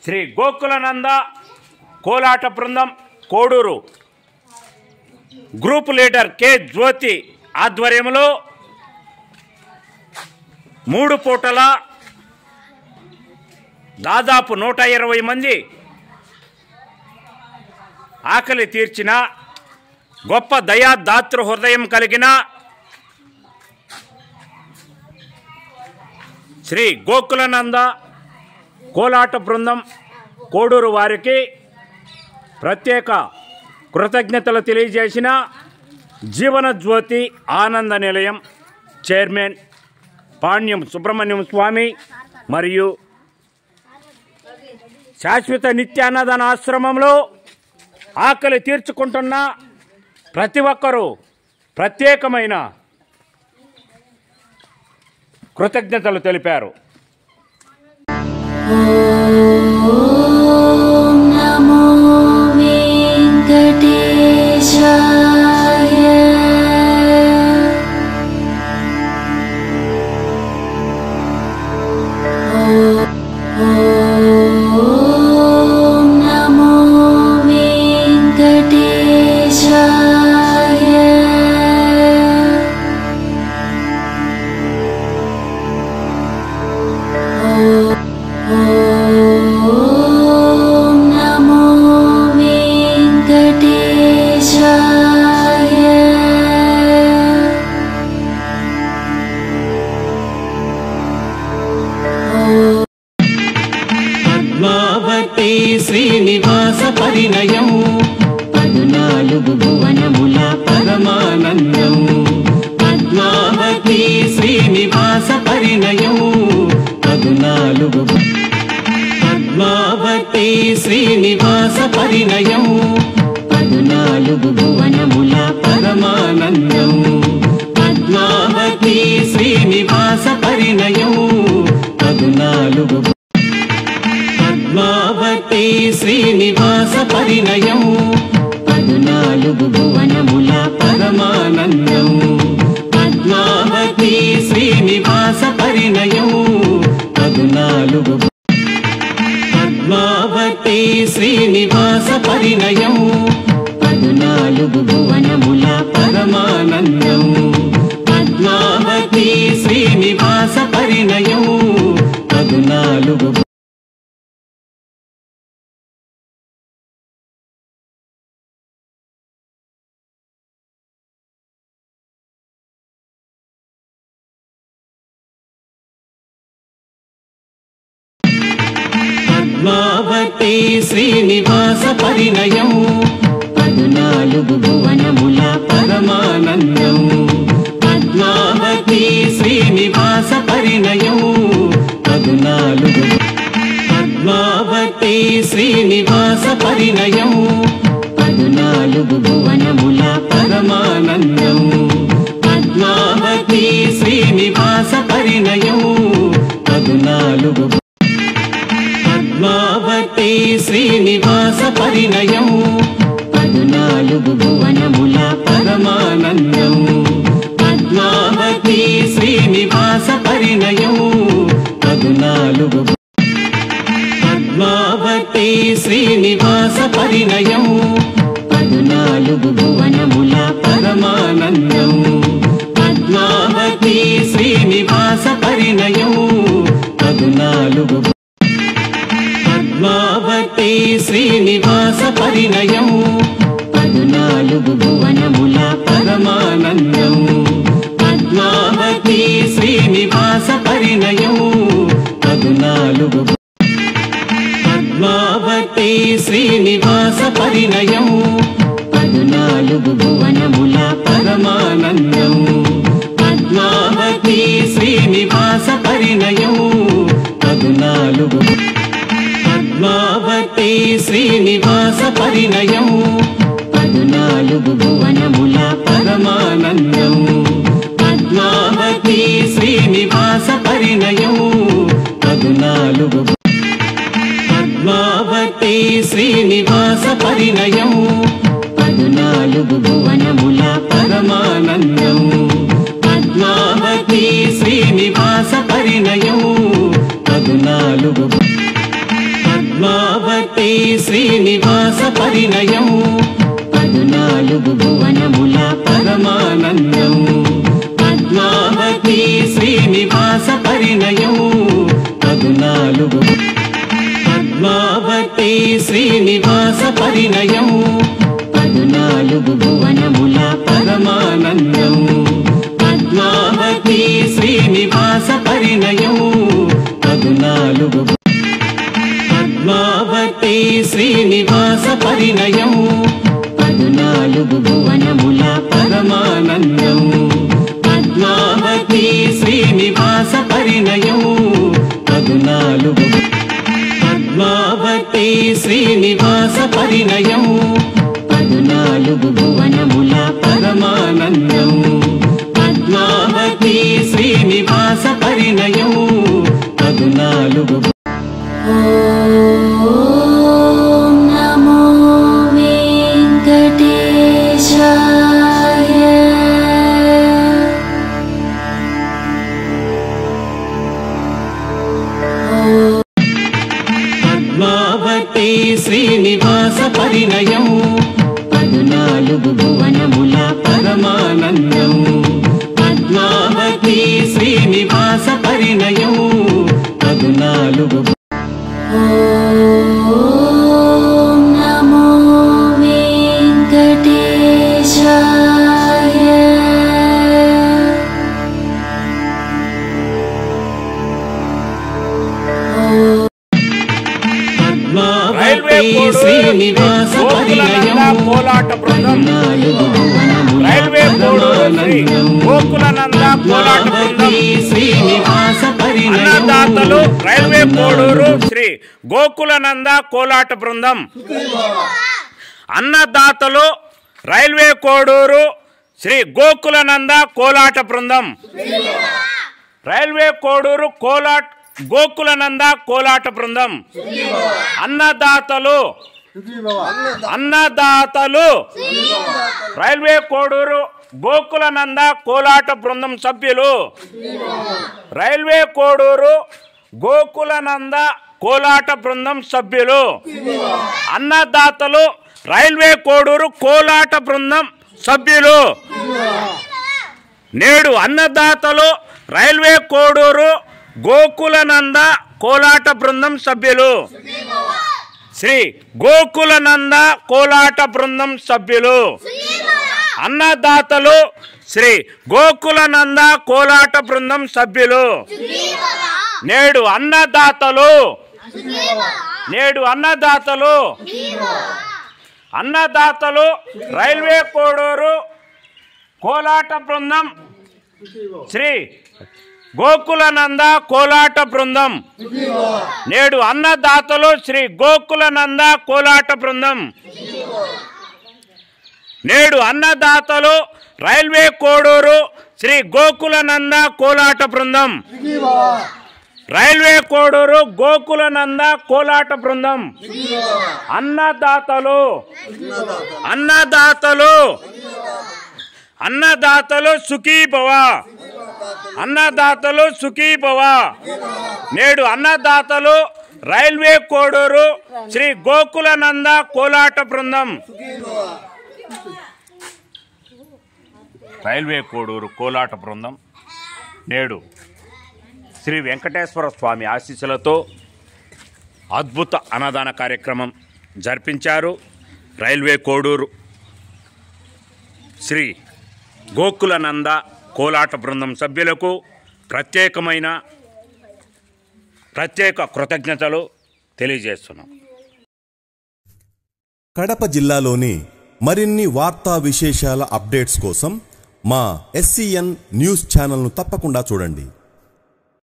శ్రీ గోకులానంద కోలాట బృందం Koduru group leader K జ్యోతి ఆధ్వర్యంలో 3 పూటల దాదాపు 120 మంది ఆకలి తీర్చిన గొప్ప దయా దాతృ హృదయం కలిగిన శ్రీ గోకులానంద కోలాట బృందం కోడూరు వారికి ప్రత్యేక కృతజ్ఞతలు తెలియజేసిన జీవన జ్యోతి ఆనంద నిలయం చైర్మన్ పాణ్యం సుబ్రహ్మణ్యం స్వామి మరియు శాశ్వత నిత్యాన్నదాన ఆశ్రమంలో ఆకలి తీర్చుకుంటున్న ప్రతి ఒక్కరూ ప్రత్యేకమైన కృతజ్ఞతలు తెలిపారు. పద్మావతి శ్రీనివాస పరిణయం 14 భువనముల పరమానందం. పద్మావతి శ్రీనివాస పరిణయం 14 పద్మావతి శ్రీనివాస పరిణయం 14 భువనముల పరమానందం. పద్మావతి శ్రీనివాస పరిణయం 14 పద్మావతి శ్రీనివాస పరిణయం 14 భువనముల పరమానందం. పద్మావతి శ్రీనివాస పరిణయం 14 పద్మావతి శ్రీనివాస పరిణయం 14 భువనముల పరమానందం. పద్మావతి శ్రీనివాస పరిణయం 14 పద్మావతి శ్రీనివాస పరిణయం 14 భువనముల పరమానందం. పద్మావతి శ్రీనివాస పరిణయం 14 పద్మావతి శ్రీనివాస పరిణయం 14 భువనముల పరమానందం. పద్మావతి శ్రీనివాస పరిణయం 14 పద్మావతి శ్రీనివాస పరిణయం 14 భువనముల పరమానందం. పద్మావతి శ్రీనివాస పరిణయం 14 పద్మావతి శ్రీనివాస పరిణయం 14 భువనముల పరమానందం. పద్మావతి శ్రీనివాస పరిణయం 14 పద్మావతి శ్రీనివాస పరిణయం 14 భువనముల పరమానందం. పద్మావతి శ్రీనివాస పరిణయం 14 పద్మావతి శ్రీనివాస పరిణయం 14 భువనముల పరమానందం. పద్మావతి శ్రీనివాస పరిణయం 14 పద్మావతి శ్రీనివాస పరిణయం 14 భువనముల పరమానందం. పద్మావతి శ్రీనివాస పరిణయం 14 పద్మావతి శ్రీనివాస పరిణయం 14 భువనముల పరమానందం. పద్మావతి శ్రీనివాస పరిణయం 14 పద్మా పద్మావతి శ్రీనివాస పరిణయం 14 భువనముల పరమానందం పద్మావతి శ్రీనివాస పరిణయం 14 పద్మావతి శ్రీనివాస పరిణయం 14 భువనముల పరమానందం పద్మావతి శ్రీనివాస పరిణయం 14 పద్మావతి శ్రీనివాస పరిణయం 14 భువనముల పరమానందం పద్మావతి శ్రీనివాస పరిణయం 14 పద్మావతి శ్రీనివాస పరిణయం 14 భువనముల పరమానందం పద్మావతి శ్రీనివాస పరిణయం 14 ఓం నమో వెంకటేశాయ పద్మావతి శ్రీనివాస పరిణయం 14 భువనముల పరమానందం పద్మావతి శ్రీనివాస పరిణయం 14 ఓం నమో వెంకటేశాయ రైల్వే శ్రీనివాస గోకులనంద కోలాట బృందం రైల్వే కోడూరు శ్రీ గోకులనంద కోలాట బృందం శ్రీనివాస అన్నదాతలు రైల్వే కోడూరు శ్రీ గోకులనంద కోలాట బృందం అన్నదాతలు రైల్వే కోడూరు శ్రీ గోకులనంద కోలాట బృందం రైల్వే కోడూరు గోకులనంద కోలాట బృందం అన్నదాతలు రైల్వే కోడూరు గోకులనంద కోలాట బృందం సభ్యులు రైల్వే కోడూరు గోకులనంద కోలాట బృందం సభ్యులు అన్నదాతలు రైల్వే కోడూరు కోలాట బృందం సభ్యులు నేడు అన్నదాతలు రైల్వే కోడూరు గోకులనంద కోలాట బృందం సభ్యులు శ్రీ గోకులనంద కోలాట బృందం సభ్యులు అన్నదాతలు శ్రీ గోకులనంద కోలాట బృందం సభ్యులు నేడు అన్నదాతలు రైల్వే కోడూరు కోలాట బృందం శ్రీ గోకులనంద కోలాట బృందం నేడు అన్నదాతలు శ్రీ గోకులనంద కోలాట బృందం నేడు అన్నదాతలు రైల్వే కోడూరు శ్రీ గోకులనంద కోలాట బృందం రైల్వే కోడూరు గోకులనంద కోలాట బృందం అన్నదాతలు సుఖీభవ అన్నదాతలు సుఖీభవ నేడు అన్నదాతలు రైల్వే కోడూరు శ్రీ గోకులనంద కోలాట బృందం రైల్వే కోడూరు కోలాట బృందం నేడు శ్రీ వెంకటేశ్వర స్వామి ఆశీస్సులతో అద్భుత అన్నదాన కార్యక్రమం జరిపించారు. రైల్వే కోడూరు శ్రీ గోకులనంద కోలాట బృందం సభ్యులకు ప్రత్యేక కృతజ్ఞతలు తెలియజేస్తున్నాం. కడప జిల్లాలోని మరిన్ని వార్తా విశేషాల అప్డేట్స్ కోసం మా SCN న్యూస్ ఛానల్ను తప్పకుండా చూడండి.